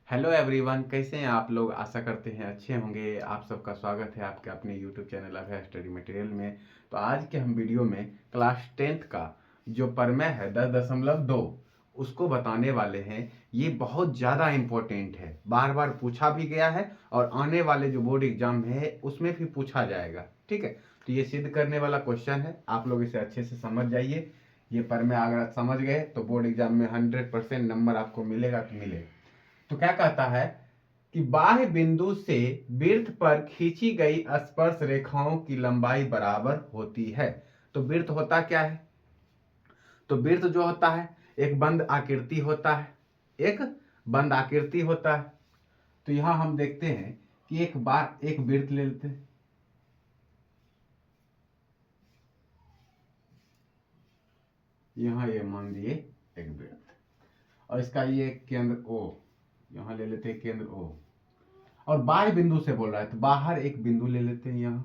Hello everyone, कैसे हैं आप लोग। आशा करते हैं अच्छे होंगे। आप सबका स्वागत है आपके अपने यूट्यूब चैनल अभय स्टडी मटेरियल में। तो आज के हम वीडियो में क्लास 10th का जो प्रमेय है 10.2 उसको बताने वाले हैं। ये बहुत ज़्यादा इम्पोर्टेंट है, बार बार पूछा भी गया है और आने वाले जो बोर्ड एग्जाम है उसमें भी पूछा जाएगा। ठीक है, तो ये सिद्ध करने वाला क्वेश्चन है। आप लोग इसे अच्छे से समझ जाइए। ये प्रमेय अगर आप समझ गए तो बोर्ड एग्जाम में 100% नंबर आपको मिलेगा तो मिलेगा। तो क्या कहता है कि बाह्य बिंदु से वृत्त पर खींची गई स्पर्श रेखाओं की लंबाई बराबर होती है। तो वृत्त होता क्या है? तो वृत्त जो होता है एक बंद आकृति होता है, एक बंद आकृति होता है। तो यहां हम देखते हैं कि एक वृत्त ले लेते हैं। यहां ये मान लिए एक वृत्त और इसका ये केंद्र ओ, यहां ले लेते हैं केंद्र ओ। और बाह्य बिंदु से बोल रहा है तो बाहर एक बिंदु ले लेते हैं यहां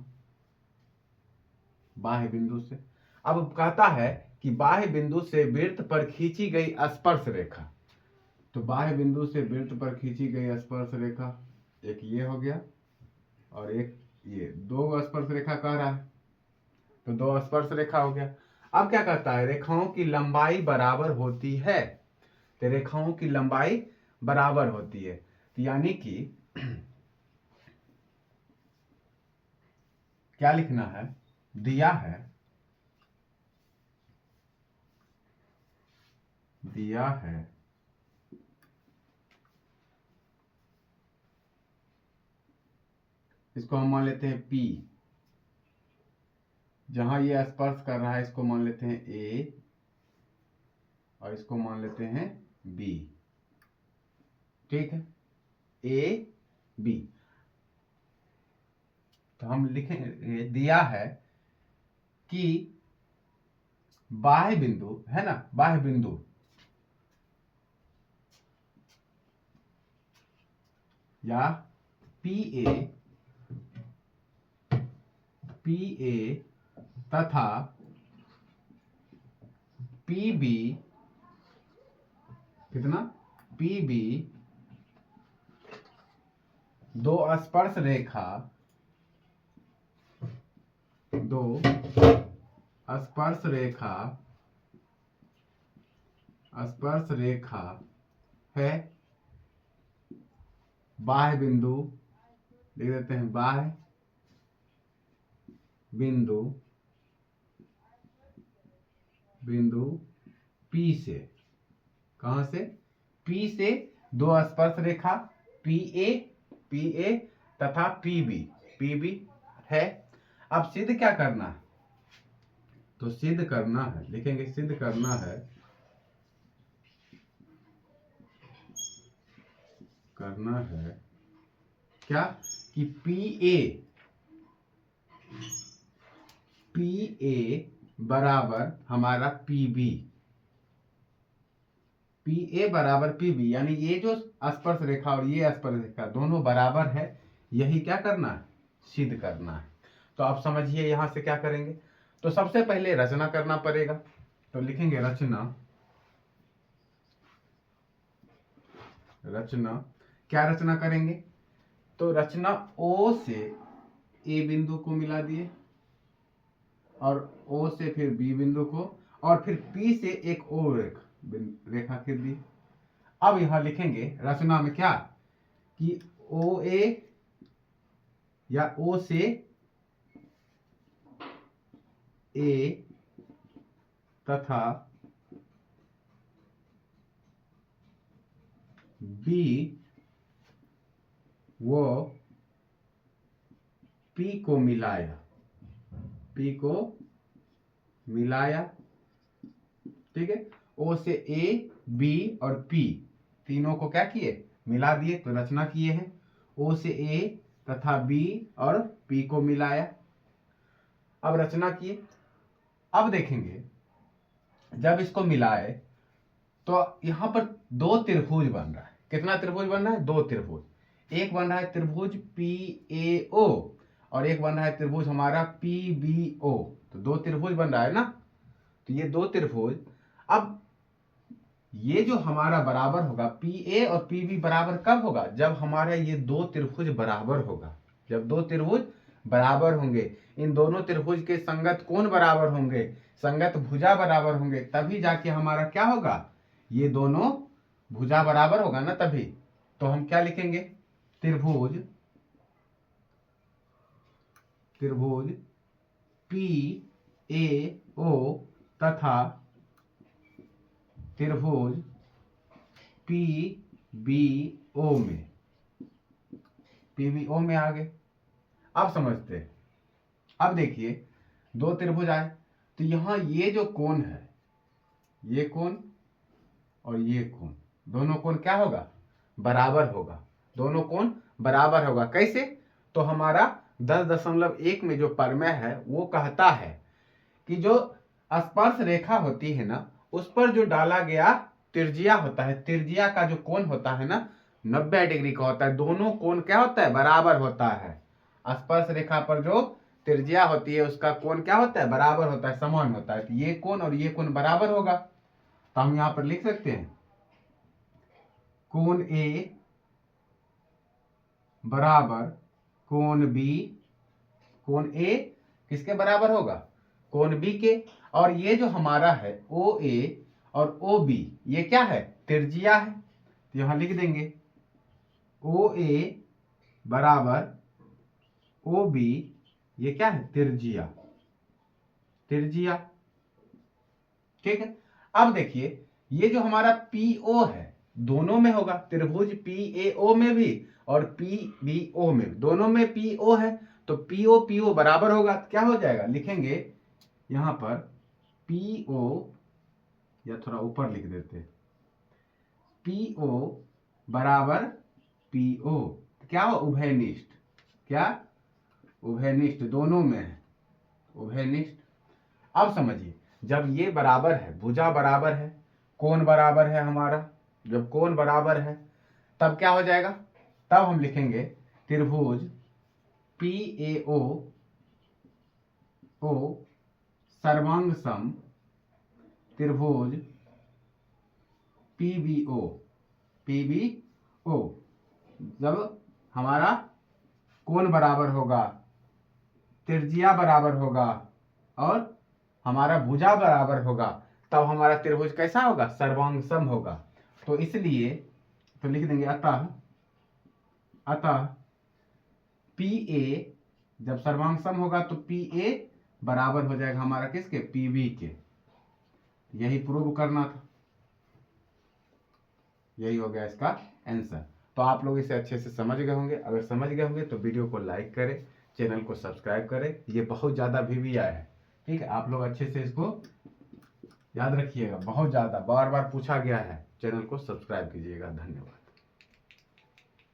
बाह्य बिंदु से। अब कहता है कि बाह्य बिंदु से वृत्त पर खींची गई स्पर्श रेखा। तो बाह्य बिंदु से वृत्त पर खींची गई स्पर्श रेखा एक ये हो गया और एक ये, दो स्पर्श रेखा कह रहा है तो दो स्पर्श रेखा हो गया। अब क्या कहता है? रेखाओं की लंबाई बराबर होती है। तो रेखाओं की लंबाई बराबर होती है तो यानी कि क्या लिखना है? दिया है इसको हम मान लेते हैं P। जहां ये स्पर्श कर रहा है इसको मान लेते हैं A और इसको मान लेते हैं B। ठीक है, A B। तो हम लिखेंगे दिया है कि बाह्य बिंदु है ना, बाह्य बिंदु या PA तथा PB, कितना? PB दो स्पर्श रेखा है। बाह्य बिंदु लिख देते हैं, बाह्य बिंदु P से। कहां से? P से दो स्पर्श रेखा PA तथा PB है। अब सिद्ध क्या करना है? तो सिद्ध करना है, लिखेंगे सिद्ध करना है क्या कि PA बराबर हमारा PB बराबर PB, यानी ये जो स्पर्श रेखा और ये स्पर्श रेखा दोनों बराबर है। यही क्या करना है? सिद्ध करना है। तो आप समझिए यहां से क्या करेंगे। तो सबसे पहले रचना करना पड़ेगा। तो लिखेंगे रचना क्या रचना करेंगे? तो रचना O से A बिंदु को मिला दिए और O से फिर B बिंदु को और फिर P से एक और रेखा खींच दी। अब यहां लिखेंगे रचना में क्या कि OA या O से A तथा B वो P को मिलाया। ठीक है, O से A B और P तीनों को क्या किए? मिला दिए। तो रचना किए हैं O से A तथा B और P को मिलाया। अब रचना किए। अब देखेंगे जब इसको मिलाए तो यहां पर दो त्रिभुज बन रहा है। कितना त्रिभुज बन रहा है? दो त्रिभुज। एक बन रहा है त्रिभुज PAO और एक बन रहा है त्रिभुज हमारा PBO। तो दो त्रिभुज बन रहा है ना। तो ये दो त्रिभुज अब ये जो हमारा बराबर होगा पी ए और पी बी बराबर कब होगा, जब हमारे ये दो त्रिभुज बराबर होगा। जब दो त्रिभुज बराबर होंगे, इन दोनों त्रिभुज के संगत कोण बराबर होंगे, संगत भुजा बराबर होंगे, तभी जाके हमारा क्या होगा, ये दोनों भुजा बराबर होगा ना तभी। तो हम क्या लिखेंगे, त्रिभुज त्रिभुज पी ए ओ तथा त्रिभुज पी बी ओ में, पी बी ओ में आ गए। अब समझते हैं। अब देखिए दो त्रिभुज आए, तो यहां ये जो कोण है, ये कोण और ये कोण, दोनों कोण क्या होगा, बराबर होगा। दोनों कोण बराबर होगा। कैसे, तो हमारा 10.1 में जो प्रमेय है वो कहता है कि जो स्पर्श रेखा होती है ना, उस पर जो डाला गया त्रिज्या होता है, त्रिज्या का जो कोण होता है ना 90 डिग्री का होता है। दोनों कोण क्या होता है, बराबर होता है। स्पर्श रेखा पर जो त्रिज्या होती है उसका कोण क्या होता है, बराबर होता है, समान होता है। तो ये कोण और ये कोण बराबर होगा। तो हम यहां पर लिख सकते हैं कोण ए बराबर कोण बी। कोण ए किसके बराबर होगा, कोण बी के। और ये जो हमारा है ओ ए और ओ बी, ये क्या है, त्रिज्या है। तो यहां लिख देंगे ओ ए बराबर ओ बी, ये क्या है, त्रिज्या, त्रिज्या। ठीक है। अब देखिए ये जो हमारा पी ओ है दोनों में होगा, त्रिभुज पी ए ओ में भी और पी बी ओ में भी, दोनों में पी ओ है। तो पी ओ बराबर होगा। क्या हो जाएगा, लिखेंगे यहां पर पी ओ, या थोड़ा ऊपर लिख देते, पी ओ बराबर पी ओ, क्या हो, उभयनिष्ठ। क्या, उभयनिष्ठ, दोनों में है, उभयनिष्ठ। अब समझिए जब ये बराबर है, भुजा बराबर है, कोण बराबर है हमारा, जब कोण बराबर है तब क्या हो जाएगा, तब हम लिखेंगे त्रिभुज पी ए ओ सर्वांग सम त्रिभुज पी बी ओ। जब हमारा कोण बराबर होगा, त्रिज्या बराबर होगा और हमारा भुजा बराबर होगा, तब हमारा त्रिभुज कैसा होगा, सर्वांग सम होगा। तो इसलिए तो लिख देंगे अतः पी ए, जब सर्वांग सम होगा तो पी ए बराबर हो जाएगा हमारा किसके, पी बी के। यही प्रूव करना था, यही हो गया इसका आंसर। तो आप लोग इसे अच्छे से समझ गए होंगे। अगर समझ गए होंगे तो वीडियो को लाइक करें, चैनल को सब्सक्राइब करें। ये बहुत ज़्यादा भी आया है, ठीक है। आप लोग अच्छे से इसको याद रखिएगा, बहुत ज़्यादा बार बार पूछा गया है। चैनल को सब्सक्राइब कीजिएगा। धन्यवाद।